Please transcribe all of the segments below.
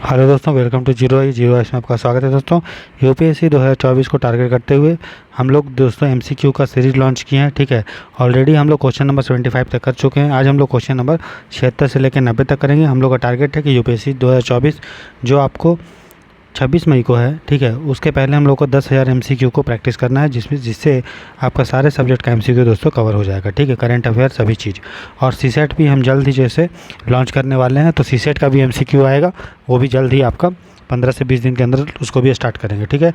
Hello दोस्तों, welcome to zero आई में आपका स्वागत है। दोस्तों, यूपीएससी 2024 को टारगेट करते हुए हम लोग दोस्तों एमसीक्यू का सीरीज लॉन्च किए हैं। ठीक है, ऑलरेडी हम लोग क्वेश्चन नंबर 75 तक कर चुके हैं। आज हम लोग क्वेश्चन नंबर 76 से लेकर 90 तक करेंगे। हम लोग का टारगेट है कि यूपीएससी 2024 जो आपको 26 मई को है, ठीक है, उसके पहले हम लोग को 10,000 एमसीक्यू को प्रैक्टिस करना है, जिससे आपका सारे सब्जेक्ट का एमसीक्यू दोस्तों कवर हो जाएगा। ठीक है, करंट अफेयर सभी चीज़। और सीसेट भी हम जल्द ही जैसे लॉन्च करने वाले हैं, तो सीसेट का भी एमसीक्यू आएगा, वो भी जल्द ही आपका 15 से 20 दिन के अंदर उसको भी स्टार्ट करेंगे। ठीक है,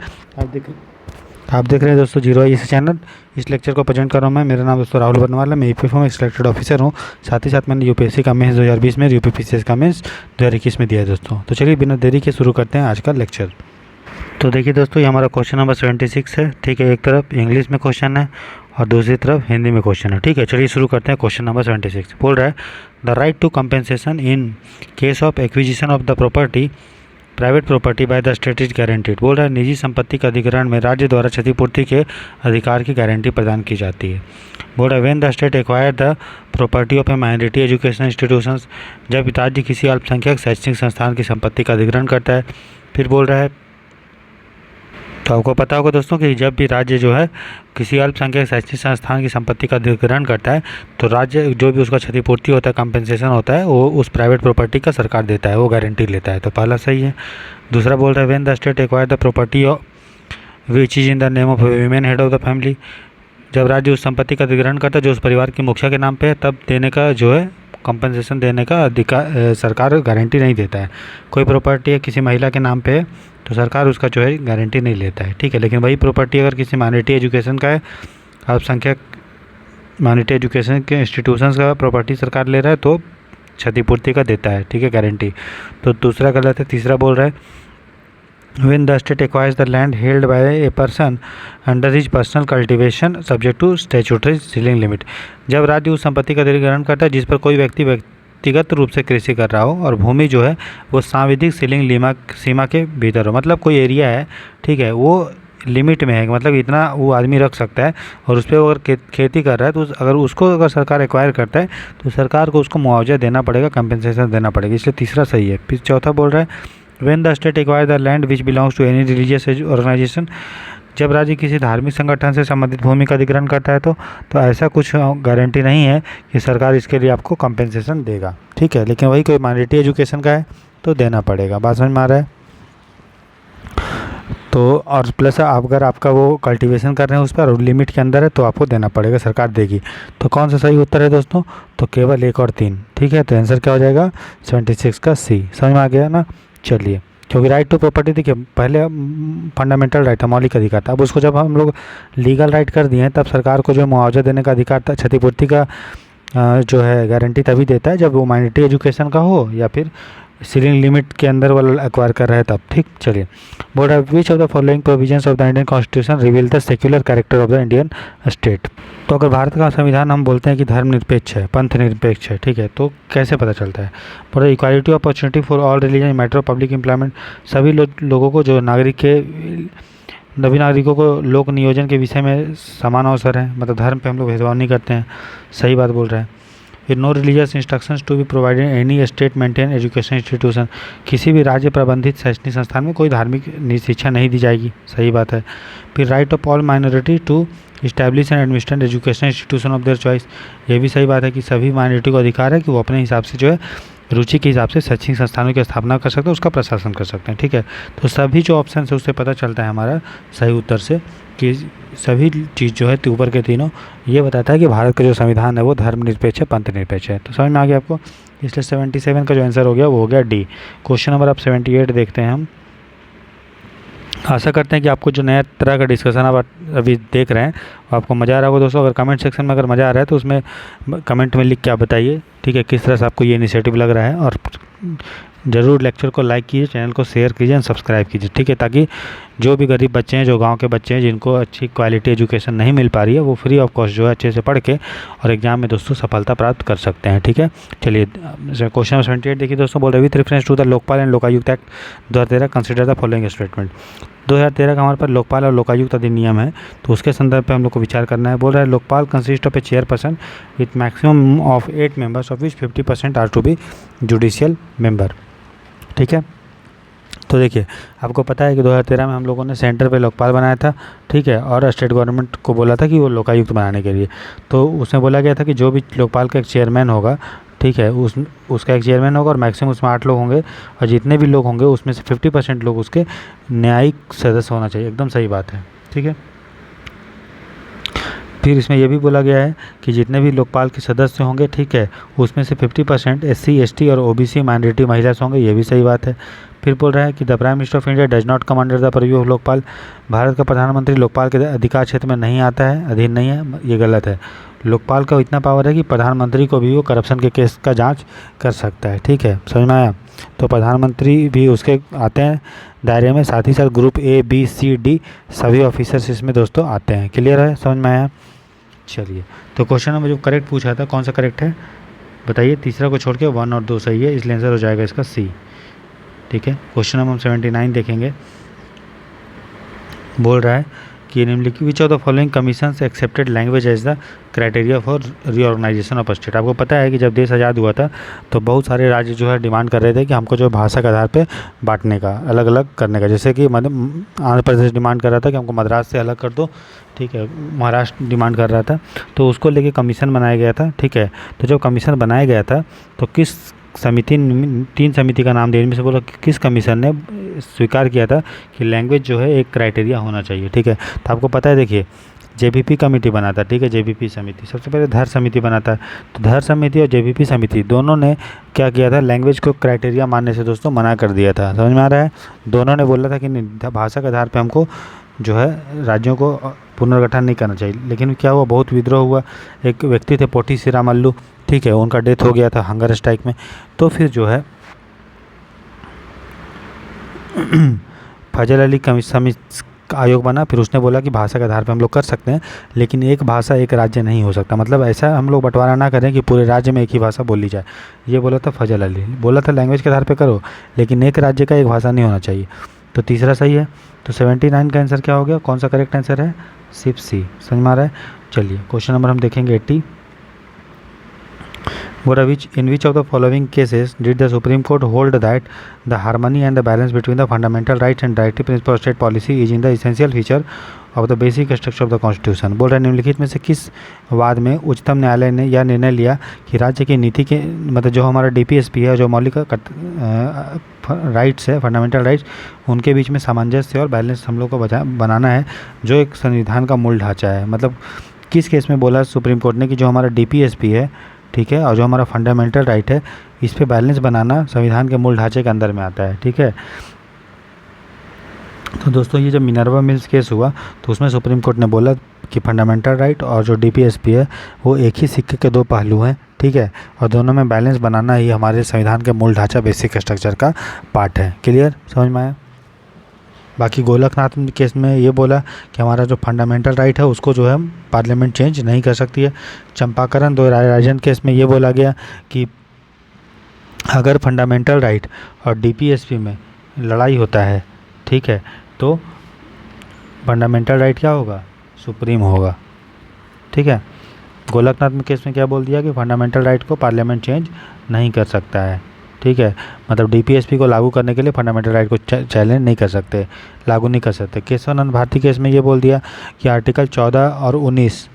आप देख रहे हैं दोस्तों जीरो आई चैनल। इस लेक्चर को प्रेजेंट कर रहा हूँ मैं। मेरा नाम दोस्तों राहुल बनवाला, मैं यूपी में सिलेक्टेड ऑफिसर हूँ। साथ ही साथ मैंने यूपीएससी का मेंस 2020 में, यूपीपीसीएस का मेंस 2021 में दिया है दोस्तों। तो चलिए बिना देरी के शुरू करते हैं आज का लेक्चर। तो देखिए दोस्तों, ये हमारा क्वेश्चन नंबर 76 है। ठीक है, एक तरफ इंग्लिश में क्वेश्चन है और दूसरी तरफ हिंदी में क्वेश्चन है। ठीक है, चलिए शुरू करते हैं। क्वेश्चन नंबर 76 बोल रहा है, the right to compensation in case of acquisition of the property private property by the state is guaranteed. बोल रहा है, निजी संपत्ति के अधिग्रहण में राज्य द्वारा क्षतिपूर्ति के अधिकार की गारंटी प्रदान की जाती है। बोल रहा है, when the state acquire the property of A minority education institutions, जब राज्य किसी अल्पसंख्यक शैक्षणिक संस्थान की संपत्ति का अधिग्रहण करता है। फिर बोल रहा है, तो आपको पता होगा दोस्तों कि जब भी राज्य जो है किसी अल्पसंख्यक शैक्षणिक संस्थान की संपत्ति का अधिग्रहण करता है, तो राज्य जो भी उसका क्षतिपूर्ति होता है, कंपेंसेशन होता है, वो उस प्राइवेट प्रॉपर्टी का सरकार देता है, वो गारंटी लेता है। तो पहला सही है। दूसरा बोल रहा है, when the state acquire the property which is in the name of women head of the family, जब राज्य उस संपत्ति का अधिग्रहण करता है जो उस परिवार के मुखिया के नाम पे है, तब देने का जो है कंपनसेशन देने का अधिकार सरकार गारंटी नहीं देता है। कोई प्रॉपर्टी है किसी महिला के नाम पे है, तो सरकार उसका जो है गारंटी नहीं लेता है। ठीक है, लेकिन वही प्रॉपर्टी अगर किसी माइनॉरिटी एजुकेशन का है, अल्पसंख्यक माइनॉरिटी एजुकेशन के इंस्टीट्यूशंस का प्रॉपर्टी सरकार ले रहा है, तो क्षतिपूर्ति का देता है। ठीक है, गारंटी। तो दूसरा गलत है। तीसरा बोल रहा है, when the state acquires the land held by a person under his personal cultivation subject to statutory ceiling limit, जब राज्य उस संपत्ति का अधिग्रहण करता है जिस पर कोई व्यक्तिगत रूप से कृषि कर रहा हो और भूमि जो है वो सांविधिक सीलिंग सीमा के भीतर हो। मतलब कोई एरिया है, ठीक है, वो लिमिट में है, मतलब इतना वो आदमी रख सकता है, और उस पर अगर खेती कर रहा है, तो अगर सरकार एक्वायर करता है तो सरकार को उसको मुआवजा देना पड़ेगा, कंपेंसेशन देना पड़ेगा। इसलिए तीसरा सही है। फिर चौथा बोल रहा है, when the state acquire the land which belongs to any religious organization, जब राज्य किसी धार्मिक संगठन से संबंधित भूमि का अधिग्रहण करता है, तो ऐसा कुछ गारंटी नहीं है कि सरकार इसके लिए आपको कंपेंसेशन देगा। ठीक है, लेकिन वही कोई माइनॉरिटी एजुकेशन का है तो देना पड़ेगा। बात समझ में आ रहा है? तो और प्लस अगर आपका वो कल्टीवेशन कर रहे हैं उस पर और लिमिट के अंदर है, तो आपको देना पड़ेगा, सरकार देगी। तो कौन सा सही उत्तर है दोस्तों? तो केवल 1 और 3। ठीक है, तो आंसर क्या हो जाएगा? 76 का सी। समझ में आ गया ना? चलिए, क्योंकि राइट टू प्रॉपर्टी देखिए पहले फंडामेंटल राइट था, मौलिक अधिकार था। अब उसको जब हम लोग लीगल राइट कर दिए हैं, तब सरकार को जो मुआवजा देने का अधिकार था, क्षतिपूर्ति का जो है गारंटी तभी देता है जब वो माइनॉरिटी एजुकेशन का हो या फिर सीलिंग लिमिट के अंदर वाला एक्वायर कर रहा है तब। ठीक, चलिए। Board of which of the following provisions of the Indian constitution reveal the secular character of the Indian state. तो अगर भारत का संविधान हम बोलते हैं कि धर्मनिरपेक्ष है, पंथ निरपेक्ष है, ठीक है, तो कैसे पता चलता है? Board equality opportunity for all religion matter of public employment, सभी लोगों को जो सभी नागरिकों को लोक नियोजन के विषय में समान अवसर है, मतलब धर्म पे हम लोग भेदभाव नहीं करते हैं। सही बात बोल रहे हैं। फिर no religious instructions to be provided any state maintain education institution, किसी भी राज्य प्रबंधित शैक्षणिक संस्थान में कोई धार्मिक शिक्षा नहीं दी जाएगी। सही बात है। फिर right of all minority to establish and administrate education institution of their choice, ये भी सही बात है कि सभी माइनॉरिटी को अधिकार है कि वो अपने हिसाब से जो है रुचि के हिसाब से शैक्षणिक संस्थानों की स्थापना कर सकते हैं, उसका प्रशासन कर सकते हैं। ठीक है, तो सभी जो ऑप्शन है उससे पता चलता है हमारा सही उत्तर से कि सभी चीज़ जो है ऊपर के तीनों ये बताता है कि भारत का जो संविधान है वो धर्मनिरपेक्ष है, पंथ निरपेक्ष है। तो समझ में आ गया आपको? इसलिए 77 का जो आंसर हो गया वो हो गया डी। क्वेश्चन नंबर अब 78 देखते हैं हम। आशा करते हैं कि आपको जो नया तरह का डिस्कशन आप अभी देख रहे हैं आपको मज़ा आ रहा होगा दोस्तों। अगर कमेंट सेक्शन में अगर मज़ा आ रहा है तो उसमें कमेंट में लिख के आप बताइए, ठीक है, किस तरह से आपको ये इनिशिएटिव लग रहा है। और ज़रूर लेक्चर को लाइक कीजिए, चैनल को शेयर कीजिए और सब्सक्राइब कीजिए, ठीक है, ताकि जो भी गरीब बच्चे हैं, जो गांव के बच्चे हैं, जिनको अच्छी क्वालिटी एजुकेशन नहीं मिल पा रही है, वो फ्री ऑफ कॉस्ट जो है अच्छे से पढ़ के और एग्जाम में दोस्तों सफलता प्राप्त कर सकते हैं। ठीक है, चलिए क्वेश्चन नंबर 78 देखिए दोस्तों। बोल रहे with reference to the Lokpal and Lokayukta act 2013 consider the following statement. 2013 का हमारे पास लोकपाल और लोकायुक्त अधिनियम है, तो उसके संदर्भ पे हम लोग को विचार करना है। बोल रहा है Lokpal consist of a chairperson with maximum of 8 members of which 50% are to be judicial member. ठीक है, तो देखिए, आपको पता है कि 2013 में हम लोगों ने सेंटर पे लोकपाल बनाया था, ठीक है, और स्टेट गवर्नमेंट को बोला था कि वो लोकायुक्त बनाने के लिए। तो उसमें बोला गया था कि जो भी लोकपाल का एक चेयरमैन होगा, ठीक है, उसका एक चेयरमैन होगा और मैक्सिमम उसमें 8 लोग होंगे, और जितने भी लोग होंगे उसमें से 50% लोग उसके न्यायिक सदस्य होना चाहिए। एकदम सही बात है, ठीक है। फिर इसमें यह भी बोला गया है कि जितने भी लोकपाल के सदस्य होंगे, ठीक है, उसमें से 50% SC ST और OBC माइनॉरिटी महिला से होंगे, ये भी सही बात है। फिर बोल रहा है कि the prime minister of India does not come under the purview of Lokpal. Bharat का प्रधानमंत्री लोकपाल के अधिकार क्षेत्र में नहीं आता है, अधीन नहीं है, ये गलत है। लोकपाल का इतना पावर है कि प्रधानमंत्री को भी वो करप्शन के केस का जांच कर सकता है, ठीक है, समझ में आया। तो प्रधानमंत्री भी उसके आते हैं दायरे में, साथ ही साथ group A B C D सभी ऑफिसर्स इसमें दोस्तों आते हैं। क्लियर है, समझ में आया। चलिए, तो क्वेश्चन नंबर जो करेक्ट पूछा था कौन सा करेक्ट है बताइए। तीसरा को छोड़ के 1 और 2 सही है, इसलिए आंसर हो जाएगा इसका C, ठीक है। क्वेश्चन नंबर 79 देखेंगे। बोल रहा है कि निम्नलिखित which of the following commissions accepted language as the criteria for reorganisation of state. आपको पता है कि जब देश आज़ाद हुआ था तो बहुत सारे राज्य जो है डिमांड कर रहे थे कि हमको जो भाषा के आधार पे बांटने का, अलग अलग करने का। जैसे कि आंध्र प्रदेश डिमांड कर रहा था कि हमको मद्रास से अलग कर दो, ठीक है, महाराष्ट्र डिमांड कर रहा था, तो उसको लेके कमीशन बनाया गया था, ठीक है। तो जब कमीशन बनाया गया था तो किस समिति, 3 समिति का नाम दिया, इनमें से बोलो किस कमीशन ने स्वीकार किया था कि लैंग्वेज जो है एक क्राइटेरिया होना चाहिए, ठीक है। तो आपको पता है, देखिए, JVP कमेटी बना था, ठीक है, JVP समिति। सबसे पहले धर समिति बना था, तो धर समिति और JVP समिति दोनों ने क्या किया था, लैंग्वेज को क्राइटेरिया मानने से दोस्तों मना कर दिया था। समझ में आ रहा है। दोनों ने बोला था कि भाषा के आधार पर हमको जो है राज्यों को पुनर्गठन नहीं करना चाहिए। लेकिन क्या हुआ, बहुत विद्रोह हुआ। एक व्यक्ति थे पोटी श्रीरामल्लू, ठीक है, उनका डेथ हो गया था हंगर स्ट्राइक में। तो फिर जो है फजल अली कमीशन आयोग बना, फिर उसने बोला कि भाषा के आधार पर हम लोग कर सकते हैं, लेकिन एक भाषा एक राज्य नहीं हो सकता। मतलब ऐसा हम लोग बंटवारा ना करें कि पूरे राज्य में एक ही भाषा बोली जाए। ये बोला था फजल अली, बोला था लैंग्वेज के आधार पे करो, लेकिन एक राज्य का एक भाषा नहीं होना चाहिए। तो तीसरा सही है। तो 79 का आंसर क्या हो गया, कौन सा करेक्ट आंसर है, सिर्फ C। समझ में आ रहा है। चलिए, क्वेश्चन नंबर हम देखेंगे 80। In which of the following cases did the Supreme Court hold that the harmony and the balance between the fundamental rights and directive principle of state policy is in the essential feature of the basic structure of the Constitution? बोल रहे निम्नलिखित में से किस वाद में उच्चतम न्यायालय ने यह निर्णय लिया कि राज्य की नीति के, मतलब जो हमारा DPSP है, जो मौलिक राइट्स है, फंडामेंटल राइट्स, उनके बीच में सामंजस्य और बैलेंस हम लोग को बनाना है, जो एक संविधान का मूल ढांचा है। मतलब किस केस में बोला सुप्रीम कोर्ट ने कि जो हमारा DPSP है, ठीक है, और जो हमारा फंडामेंटल राइट है, इस पे बैलेंस बनाना संविधान के मूल ढांचे के अंदर में आता है, ठीक है। तो दोस्तों, ये जब मिनर्वा मिल्स केस हुआ तो उसमें सुप्रीम कोर्ट ने बोला कि फंडामेंटल राइट और जो DPSP है वो एक ही सिक्के के 2 पहलू हैं, ठीक है, और दोनों में बैलेंस बनाना ही हमारे संविधान के मूल ढांचा, बेसिक स्ट्रक्चर का पार्ट है। क्लियर, समझ में आया। बाकी गोलकनाथ केस में ये बोला कि हमारा जो फंडामेंटल राइट है उसको जो है पार्लियामेंट चेंज नहीं कर सकती है। चंपाकरण द्वाराजन केस में ये बोला गया कि अगर फंडामेंटल राइट और DPSP में लड़ाई होता है, ठीक है, तो फंडामेंटल राइट क्या होगा, सुप्रीम होगा, ठीक है। गोलकनाथ में केस में क्या बोल दिया कि फंडामेंटल राइट को पार्लियामेंट चेंज नहीं कर सकता है, ठीक है। मतलब DPSP को लागू करने के लिए फंडामेंटल राइट को चैलेंज नहीं कर सकते, लागू नहीं कर सकते। केशवानंद भारती केस में ये बोल दिया कि आर्टिकल 14 और 19,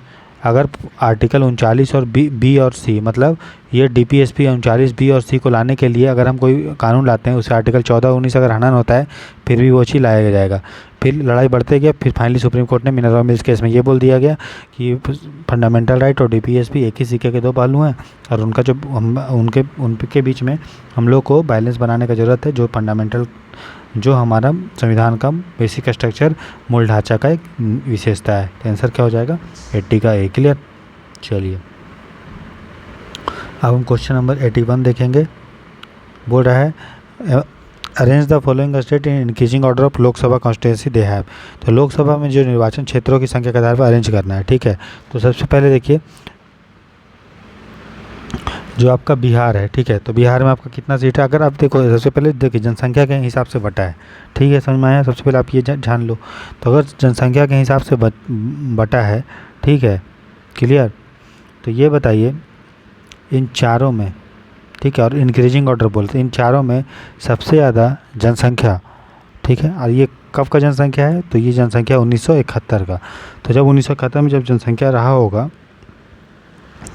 अगर आर्टिकल 39 और B और C, मतलब ये DPSP 39B और C को लाने के लिए अगर हम कोई कानून लाते हैं, उससे आर्टिकल 14 और 19 अगर हनन होता है, फिर भी वो चीज़ लाया जाएगा। फिर लड़ाई बढ़ते गया, फिर फाइनली सुप्रीम कोर्ट ने मिनर्वा मिल्स केस में ये बोल दिया गया कि फंडामेंटल राइट और DPSP एक ही सिक्के के 2 पहलू हैं, और उनका जो उनके बीच में हम लोग को बैलेंस बनाने का ज़रूरत है, जो फंडामेंटल, जो हमारा संविधान का बेसिक स्ट्रक्चर, मूल ढांचा का एक विशेषता है। तो आंसर क्या हो जाएगा, 80 का A। क्लियर। चलिए, अब हम क्वेश्चन नंबर 81 देखेंगे। बोल रहा है arrange the following state in increasing order of Lok Sabha constituency they have. तो लोकसभा में जो निर्वाचन क्षेत्रों की संख्या के आधार पर अरेंज करना है, ठीक है। तो सबसे पहले देखिए, जो आपका बिहार है, ठीक है, तो बिहार में आपका कितना सीट है, अगर आप देखो, सबसे पहले देखिए जनसंख्या के हिसाब से बटा है, ठीक है, समझ में आया। सबसे पहले आप ये जान लो, तो अगर जनसंख्या के हिसाब से बटा है, ठीक है, क्लियर। तो ये बताइए इन चारों में, ठीक है, और इंक्रीजिंग ऑर्डर बोलते हैं, इन चारों में सबसे ज़्यादा जनसंख्या ठीक है। और ये कब का जनसंख्या है, तो ये जनसंख्या 1971 का। तो जब 1971 में जब जनसंख्या रहा होगा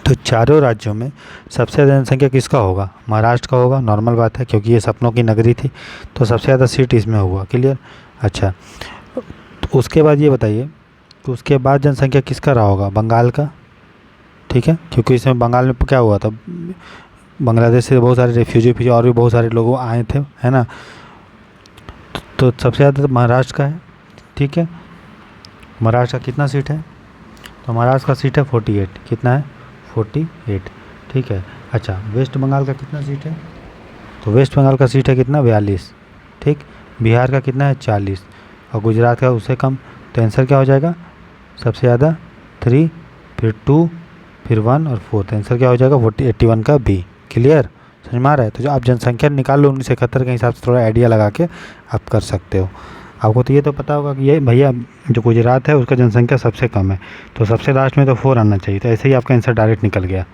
तो चारों राज्यों में सबसे ज़्यादा जनसंख्या किसका होगा, महाराष्ट्र का होगा। नॉर्मल बात है क्योंकि ये सपनों की नगरी थी, तो सबसे ज़्यादा सीट इसमें हुआ। क्लियर। अच्छा, तो उसके बाद ये बताइए कि उसके बाद जनसंख्या किसका रहा होगा, बंगाल का। ठीक है, क्योंकि इसमें बंगाल में क्या हुआ था, बांग्लादेश से बहुत सारे रेफ्यूजी और भी बहुत सारे लोग आए थे, है ना। तो सबसे ज़्यादा तो महाराष्ट्र का है। ठीक है, महाराष्ट्र का कितना सीट है, तो महाराष्ट्र का सीट है 48। कितना है, 48। ठीक है। अच्छा, वेस्ट बंगाल का कितना सीट है, तो वेस्ट बंगाल का सीट है कितना, 42। ठीक। बिहार का कितना है, 40। और गुजरात का उससे कम। तो आंसर क्या हो जाएगा, सबसे ज़्यादा 3, फिर 2, फिर 1 और 4। आंसर क्या हो जाएगा, 81 का बी। क्लियर, समझ में आ रहा है। तो जो आप जनसंख्या निकाल लो 1971 के हिसाब से, थोड़ा आइडिया लगा के आप कर सकते हो। आपको तो ये तो पता होगा कि ये भैया जो गुजरात है उसका जनसंख्या सबसे कम है, तो सबसे लास्ट में तो 4 आना चाहिए। तो ऐसे ही आपका आंसर डायरेक्ट निकल गया।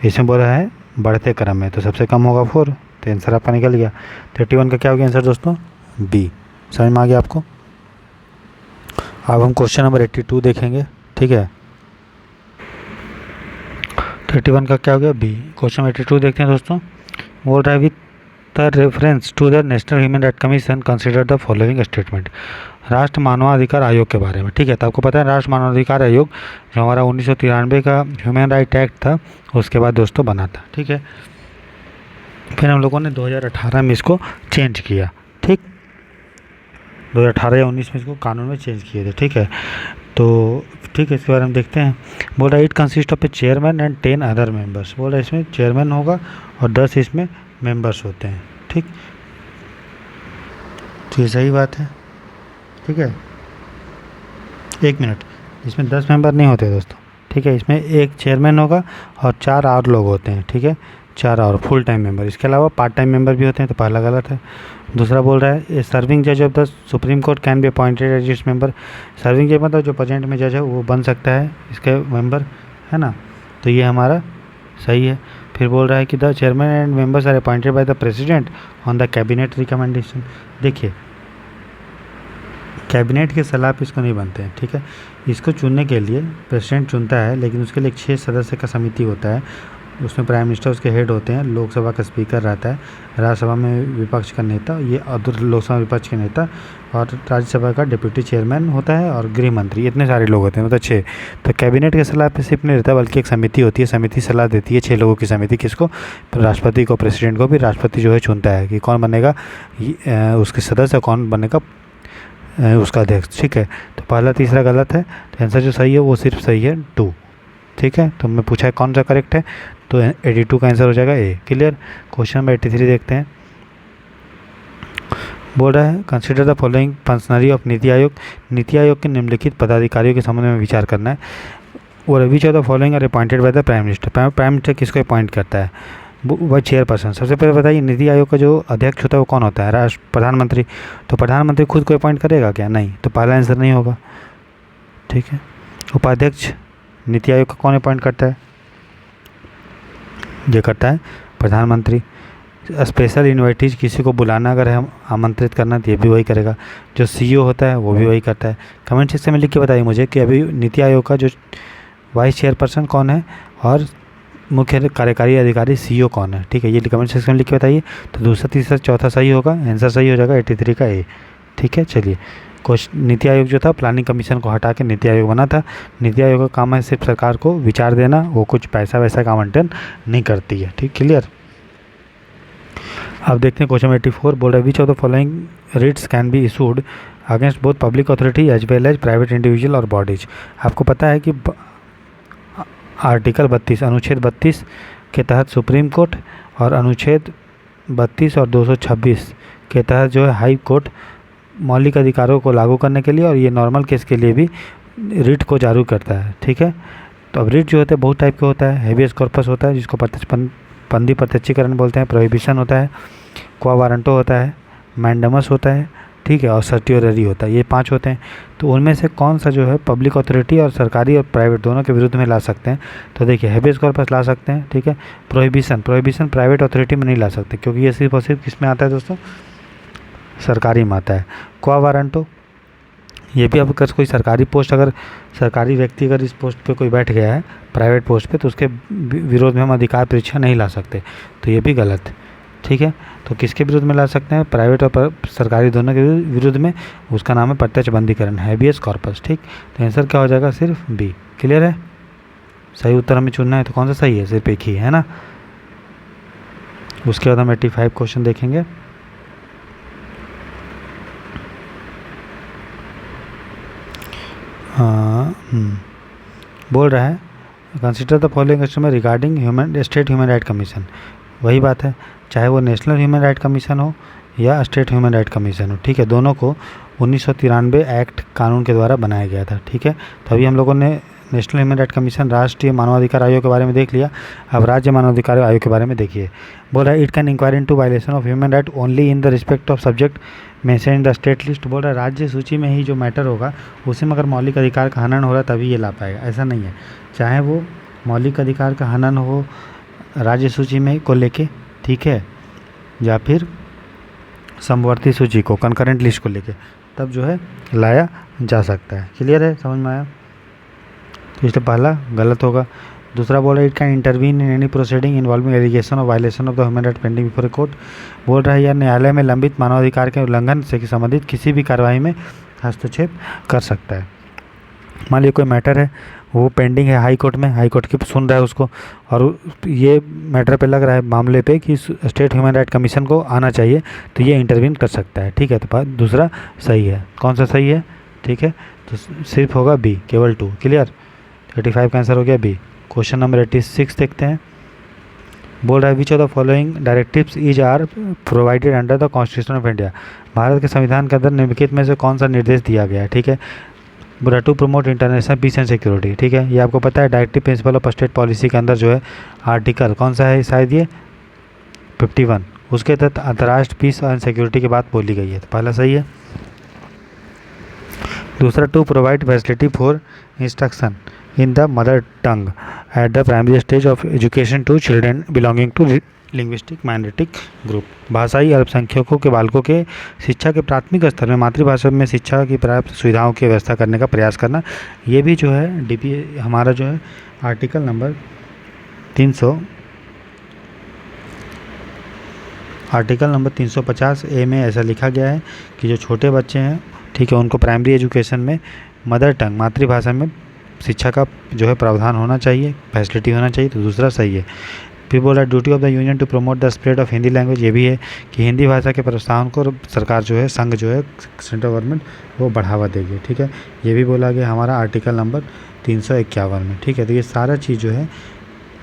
इसमें बोल रहा है बढ़ते क्रम में, तो सबसे कम होगा 4, तो आंसर आपका निकल गया। 31 का क्या हो गया आंसर दोस्तों, बी। समझ में आ गया आपको। अब हम क्वेश्चन नंबर 82 देखेंगे। ठीक है, 31 का क्या हो गया, बी। क्वेश्चन 82 देखते हैं दोस्तों। बोल रहा है with the reference to the national human right commission consider the following statement. राष्ट्र मानवाधिकार आयोग के बारे में। ठीक है, तो आपको पता है राष्ट्र मानवाधिकार आयोग जो हमारा 1993 का ह्यूमन राइट एक्ट था उसके बाद दोस्तों बना था। ठीक है, फिर हम लोगों ने 2018 में इसको चेंज किया। ठीक, 2018 या 19 में इसको कानून में चेंज किए थे। ठीक है, तो ठीक है, इसके बारे में देखते हैं। बोल रहा है it consist of A chairman and 10 other members. बोल रहा है इसमें चेयरमैन होगा और 10 इसमें मेंबर्स होते हैं। ठीक, तो ये सही बात है। ठीक है, 1 मिनट, इसमें 10 मेंबर नहीं होते दोस्तों। ठीक है, इसमें एक चेयरमैन होगा और 4 और लोग होते हैं। ठीक है, 4 और फुल टाइम मेंबर। इसके अलावा पार्ट टाइम मेंबर भी होते हैं, तो पहला गलत है। दूसरा बोल रहा है सर्विंग जज of the supreme court can be appointed as its member. Serving जज मतलब जो प्रेजेंट में जज है वो बन सकता है इसके मेंबर, है ना। तो ये हमारा सही है। फिर बोल रहा है कि the chairman and members are appointed by the president on the cabinet recommendation. देखिए, कैबिनेट के सलाह पे इसको नहीं बनते हैं। ठीक है, इसको चुनने के लिए प्रेसिडेंट चुनता है, लेकिन उसके लिए एक 6 सदस्य का समिति होता है। उसमें प्राइम मिनिस्टर उसके हेड होते हैं, लोकसभा का स्पीकर रहता है, राज्यसभा में विपक्ष का नेता, ये अदर लोकसभा विपक्ष के नेता, और राज्यसभा का डिप्टी चेयरमैन होता है, और गृह मंत्री। इतने सारे लोग होते हैं, मतलब 6। तो कैबिनेट के सलाह पे सिर्फ नहीं रहता, बल्कि एक समिति होती है। समिति सलाह देती है, 6 लोगों की समिति। किसको, राष्ट्रपति को, प्रेसिडेंट को भी। राष्ट्रपति जो है चुनता है कि कौन बनेगा उसके सदस्य, कौन बनेगा उसका अध्यक्ष। ठीक है, तो पहला तीसरा गलत है, तो आंसर जो सही है वो सिर्फ सही है 2। ठीक है, तो मैं पूछा है कौन सा करेक्ट है, तो 82 का आंसर हो जाएगा ए। क्लियर। क्वेश्चन नंबर 83 देखते हैं। बोल रहा है consider the following functionary of NITI Aayog. NITI Aayog के निम्नलिखित पदाधिकारियों के संबंध में विचार करना है। और which of the following are appointed by the prime minister. Prime minister किसको अपॉइंट करता है, वह चेयरपर्सन। सबसे पहले बताइए नीति आयोग का जो अध्यक्ष होता है वो कौन होता है, राष्ट्र प्रधानमंत्री। तो प्रधानमंत्री खुद को अपॉइंट करेगा क्या, नहीं, तो पहला आंसर नहीं होगा। ठीक है, उपाध्यक्ष नीति आयोग का कौन अपॉइंट करता है, ये करता है प्रधानमंत्री। स्पेशल इन्वाइटीज किसी को बुलाना अगर हम आमंत्रित करना तो ये भी वही करेगा। जो सीईओ होता है वो भी वही करता है। कमेंट सेक्शन में लिख के बताइए मुझे कि अभी नीति आयोग का जो वाइस चेयरपर्सन कौन है और मुख्य कार्यकारी अधिकारी सीईओ कौन है। ठीक है, ये कमेंट सेक्शन में लिख के बताइए। तो दूसरा तीसरा चौथा सही होगा, आंसर सही हो जाएगा 83 का ए। ठीक है, चलिए। नीति आयोग जो था प्लानिंग कमीशन को हटा के नीति आयोग बना था। नीति आयोग का काम है सिर्फ सरकार को विचार देना, वो कुछ पैसा वैसा का आवंटन नहीं करती है। ठीक, क्लियर। अब देखते हैं क्वेश्चन 84। बोल रहा है which of the following writs can be issued against both public authority as well as private individual और बॉडीज। आपको पता है कि आर्टिकल 32 अनुच्छेद 32 के तहत सुप्रीम कोर्ट और अनुच्छेद 32 और 226 के तहत जो है हाई कोर्ट मौलिक अधिकारों को लागू करने के लिए और ये नॉर्मल केस के लिए भी रिट को जारी करता है। ठीक है, तो अब रिट जो होता है बहुत टाइप का होता है। हेबियस कॉर्पस होता है जिसको पंदी प्रत्यक्षीकरण बोलते हैं, प्रोहिबिशन होता है, क्वा वारंटो होता है, मैंडमस होता है, ठीक है, और सर्टियोररी होता है। ये 5 होते हैं। तो उनमें से कौन सा जो है पब्लिक अथॉरिटी और सरकारी और प्राइवेट दोनों के विरुद्ध में ला सकते हैं। तो देखिए हेबियस कॉर्पस ला सकते हैं। ठीक है, प्रोहिबिशन प्राइवेट अथॉरिटी में नहीं ला सकते क्योंकि ये सिर्फ और सिर्फ किस में आता है दोस्तों, सरकारी में आता है। क्वा वारंटो, ये भी अब अगर कोई सरकारी पोस्ट, अगर सरकारी व्यक्ति अगर इस पोस्ट पे कोई बैठ गया है प्राइवेट पोस्ट पे, तो उसके विरोध में हम अधिकार परीक्षा नहीं ला सकते, तो ये भी गलत है। ठीक है, तो किसके विरुद्ध में ला सकते हैं? प्राइवेट और सरकारी दोनों के विरुद्ध में। उसका नाम है प्रत्यक्ष बंदीकरण, हैबियस कॉर्पस। ठीक, तो आंसर क्या हो जाएगा? सिर्फ बी। क्लियर है? सही उत्तर हमें चुनना है, तो कौन सा सही है? सिर्फ एक ही है ना। उसके बाद हम 85 क्वेश्चन देखेंगे। बोल रहा है consider the following customer regarding human state human right commission. वही बात है, चाहे वो नेशनल ह्यूमन राइट कमीशन हो या स्टेट ह्यूमन राइट कमीशन हो। ठीक है, दोनों को 1993 एक्ट कानून के द्वारा बनाया गया था। ठीक है, तो अभी हम लोगों ने नेशनल ह्यूमन राइट कमीशन, राष्ट्रीय मानवाधिकार आयोग के बारे में देख लिया। अब राज्य मानवाधिकार आयोग के बारे में देखिए। बोल रहा है it can inquiry into violation of human right only in the respect of subject mention in the state list. बोल रहा है राज्य सूची में ही जो मैटर होगा उसी में अगर मौलिक अधिकार का हनन हो रहा है तभी ये ला पाएगा, ऐसा नहीं है। चाहे वो मौलिक अधिकार का हनन हो राज्य सूची में को लेके, ठीक है, या फिर समवर्ती सूची को, कंकरेंट लिस्ट को लेके, तब जो है लाया जा सकता है। क्लियर है? समझ में आया? तो इसलिए पहला गलत होगा। दूसरा बोल रहा है it can intervene in any proceeding involving allegation of violation of the human right pending before a court. बोल रहा है यार न्यायालय में लंबित मानवाधिकार के उल्लंघन से संबंधित किसी भी कार्रवाई में हस्तक्षेप कर सकता है। मान लीजिए कोई मैटर है वो पेंडिंग है हाई कोर्ट में, हाई कोर्ट की सुन रहा है उसको, और ये मैटर पे लग रहा है मामले पे कि स्टेट ह्यूमन राइट कमीशन को आना चाहिए, तो ये इंटरवीन कर सकता है। ठीक है, तो दूसरा सही है। कौन सा सही है? ठीक है, तो सिर्फ होगा बी, केवल 2। क्लियर? 35 का आंसर हो गया बी। क्वेश्चन नंबर 86 देखते हैं। बोल रहा है which of the following directives is are provided under the constitution of India. Bharat के संविधान के अंदर निम्नलिखित में से कौन सा निर्देश दिया गया है? ठीक है, बोला to promote international peace and security. ठीक है, ये आपको पता है directive principle of state policy के अंदर जो है आर्टिकल कौन सा है? शायद ये 51, उसके तहत अंतर्राष्ट्रीय पीस एंड सिक्योरिटी की बात बोली गई है, तो पहला सही है। दूसरा to provide facility for instruction in the mother tongue at the primary stage of education to children belonging to linguistic minority group. भाषाई अल्पसंख्यकों के बालकों के शिक्षा के प्राथमिक स्तर में मातृभाषा में शिक्षा की पर्याप्त सुविधाओं की व्यवस्था करने का प्रयास करना, ये भी जो है डीपी हमारा जो है आर्टिकल नंबर 350 ए में ऐसा लिखा गया है कि जो छोटे बच्चे हैं, ठीक है, उनको प्राइमरी एजुकेशन में मदर टंग मातृभाषा में शिक्षा का जो है प्रावधान होना चाहिए, फैसिलिटी होना चाहिए, तो दूसरा सही है। फिर बोला duty of the union to promote the spread of Hindi language, ये भी है कि हिंदी भाषा के प्रोत्साहन को सरकार जो है, संघ जो है, सेंट्रल गवर्नमेंट वो बढ़ावा देगी। ठीक है, ये भी बोला गया हमारा आर्टिकल नंबर 351 में। ठीक है, तो ये सारा चीज़ जो है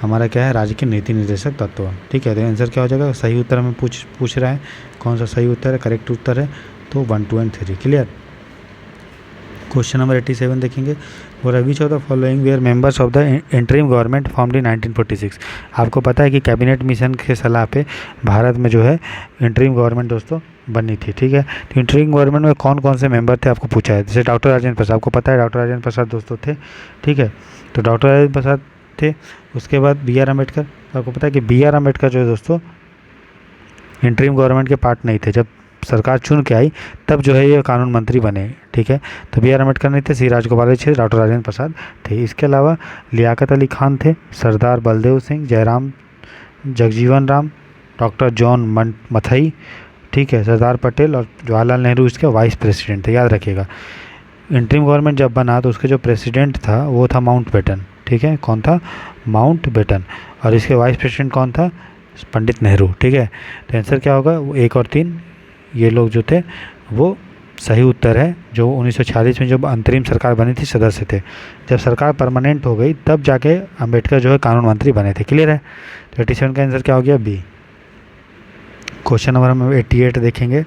हमारा क्या है? राज्य के नीति निर्देशक तत्व। ठीक है, तो आंसर क्या हो जाएगा? सही उत्तर हमें पूछ रहा है कौन सा सही उत्तर है, करेक्ट उत्तर है, तो 1, 2 and 3। क्लियर? क्वेश्चन नंबर 87 देखेंगे। और which of the following were members of the interim government formed in 1946। आपको पता है कि कैबिनेट मिशन के सलाह पे भारत में जो है इंटरिम गवर्नमेंट दोस्तों बनी थी। ठीक है, तो इंटरिम गवर्नमेंट में कौन कौन से मेंबर थे आपको पूछा है। जैसे डॉक्टर राजेंद्र प्रसाद, आपको पता है डॉक्टर राजेंद्र प्रसाद दोस्तों थे। ठीक है, तो डॉक्टर राजेंद्र प्रसाद थे। उसके बाद B.R. अम्बेडकर, तो आपको पता है कि B.R. अम्बेडकर जो है दोस्तों इंटरिम गवर्नमेंट के पार्ट नहीं थे। जब सरकार चुन के आई तब जो है ये कानून मंत्री बने। ठीक है, तो B.R. अम्बेडकर नहीं थे, C. राजगोपाल थे, डॉक्टर राजेंद्र प्रसाद थे। इसके अलावा लियाकत अली खान थे, सरदार बलदेव सिंह, जयराम, जगजीवन राम, डॉक्टर जॉन मथई, ठीक है, सरदार पटेल और जवाहरलाल नेहरू इसके वाइस प्रेसिडेंट थे। याद रखिएगा, इंटरिम गवर्नमेंट जब बना तो उसके जो प्रेसिडेंट था वो था माउंटबेटन। ठीक है, कौन था? माउंटबेटन। और इसके वाइस प्रेसिडेंट कौन था? पंडित नेहरू। ठीक है, तो आंसर क्या होगा? 1 और 3 ये लोग जो थे वो सही उत्तर है। जो 1946 में जब अंतरिम सरकार बनी थी सदस्य थे, जब सरकार परमानेंट हो गई तब जाके अंबेडकर जो है कानून मंत्री बने थे। क्लियर है? तो 87 का आंसर क्या हो गया? बी। क्वेश्चन नंबर हम 88 देखेंगे।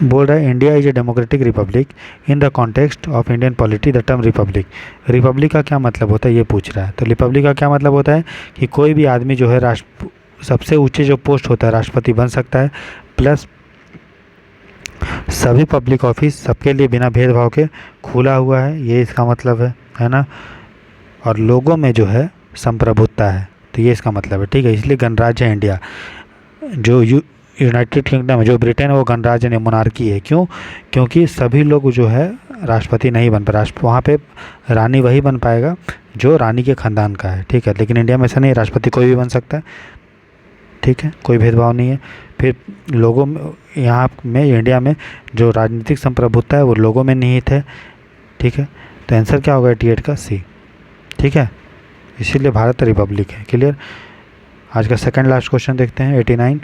बोल रहा है India is a democratic Republic in the context of Indian polity the term Republic. Republic का क्या मतलब होता है ये पूछ रहा है। तो रिपब्लिक का क्या मतलब होता है कि कोई भी आदमी जो है सबसे ऊंचे जो पोस्ट होता है राष्ट्रपति बन सकता है, प्लस सभी पब्लिक ऑफिस सबके लिए बिना भेदभाव के खुला हुआ है, ये इसका मतलब है ना। और लोगों में जो है संप्रभुत्ता है, तो ये इसका मतलब है। ठीक है, इसलिए गणराज्य है इंडिया। जो यूनाइटेड किंगडम है, जो ब्रिटेन है वो गणराज्य नहीं, मोनार्की है। क्यों? क्योंकि सभी लोग जो है राष्ट्रपति नहीं बन पा, वहाँ पे रानी वही बन पाएगा जो रानी के ख़ानदान का है, ठीक है। लेकिन इंडिया में ऐसा नहीं, राष्ट्रपति कोई भी बन सकता है, ठीक है, कोई भेदभाव नहीं है। फिर लोगों में, यहाँ में इंडिया में जो राजनीतिक संप्रभुता है वो लोगों में निहित है, ठीक है। तो आंसर क्या होगा 88 का सी, ठीक है। इसीलिए भारत रिपब्लिक है। क्लियर। आज का सेकंड लास्ट क्वेश्चन देखते हैं। 89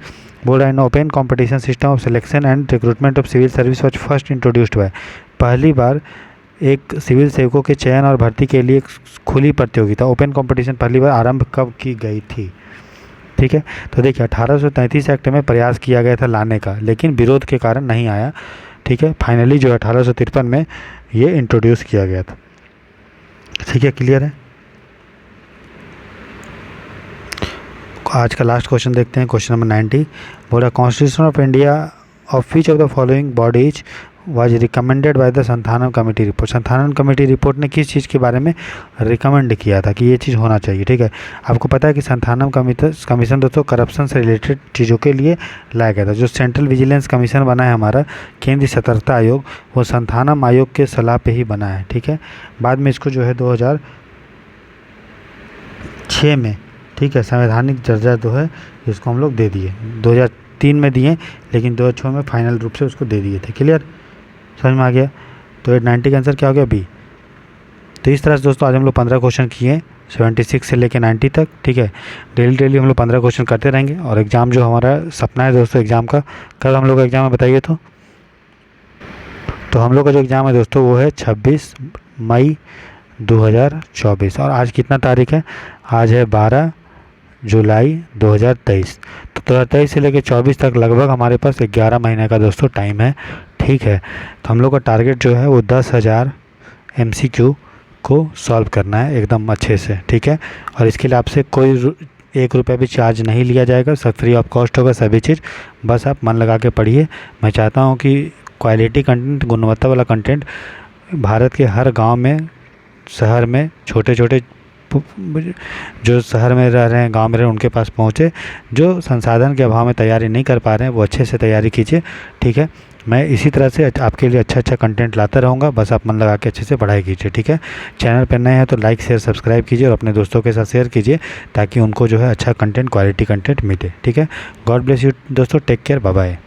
बोल रहा है, open competition system of selection and recruitment of civil service was first introduced by. पहली बार एक सिविल सेवकों के चयन और भर्ती के लिए एक खुली प्रतियोगिता, ओपन कंपटीशन पहली बार आरंभ कब की गई थी, ठीक है। तो देखिए 1833 एक्ट में प्रयास किया गया था लाने का, लेकिन विरोध के कारण नहीं आया, ठीक है। फाइनली जो 1853 में ये इंट्रोड्यूस किया गया था, ठीक है। क्लियर है। आज का लास्ट क्वेश्चन देखते हैं, क्वेश्चन नंबर 90। बोला, constitution of India of which of the following bodies was recommended by the Santhanam committee report. Santhanam committee report ने किस चीज़ के बारे में रिकमेंड किया था कि ये चीज़ होना चाहिए, ठीक है। आपको पता है कि संथानम कमीशन दोस्तों करप्शन से रिलेटेड चीज़ों के लिए लाया गया था। जो सेंट्रल विजिलेंस कमीशन बना है हमारा केंद्रीय सतर्कता आयोग, वो संथानम आयोग के सलाह पे ही बना है, ठीक है। बाद में इसको जो है 2006 में, ठीक है, संवैधानिक दर्जा जो है इसको हम लोग दे दिए। 2003 में दिए, लेकिन 2006 में फाइनल रूप से उसको दे दिए थे। क्लियर, समझ में आ गया। तो 90 का आंसर क्या हो गया? बी। तो इस तरह से दोस्तों आज हम लोग 15 क्वेश्चन किए 76 से लेकर 90 तक, ठीक है। डेली हम लोग 15 क्वेश्चन करते रहेंगे। और एग्ज़ाम जो हमारा सपना है दोस्तों एग्ज़ाम का, कल हम लोग का एग्ज़ाम है बताइए। तो हम लोग का जो एग्ज़ाम है दोस्तों वो है 26 मई 2024। और आज कितना तारीख है? आज है 12 जुलाई 2023। तो 2023 से लेकर 24 तक लगभग हमारे पास 11 महीने का दोस्तों टाइम है, ठीक है। तो हम लोग का टारगेट जो है वो 10,000 MCQ को सॉल्व करना है एकदम अच्छे से, ठीक है। और इसके लिए आपसे कोई 1 रुपया भी चार्ज नहीं लिया जाएगा, सब फ्री ऑफ कॉस्ट होगा सभी चीज़। बस आप मन लगा के पढ़िए। मैं चाहता हूँ कि क्वालिटी कंटेंट, गुणवत्ता वाला कंटेंट भारत के हर गांव में, शहर में, छोटे छोटे जो शहर में रह रहे हैं, गांव में रह रहे हैं, उनके पास पहुँचे। जो संसाधन के अभाव में तैयारी नहीं कर पा रहे हैं वो अच्छे से तैयारी कीजिए, ठीक है। मैं इसी तरह से आपके लिए अच्छा कंटेंट लाता रहूँगा। बस आप मन लगा के अच्छे से पढ़ाई कीजिए, ठीक है। चैनल पर नए हैं तो लाइक शेयर सब्सक्राइब कीजिए और अपने दोस्तों के साथ शेयर कीजिए ताकि उनको जो है अच्छा कंटेंट, क्वालिटी कंटेंट मिले, ठीक है। गॉड ब्लेस यू दोस्तों, टेक केयर, बाय बाय।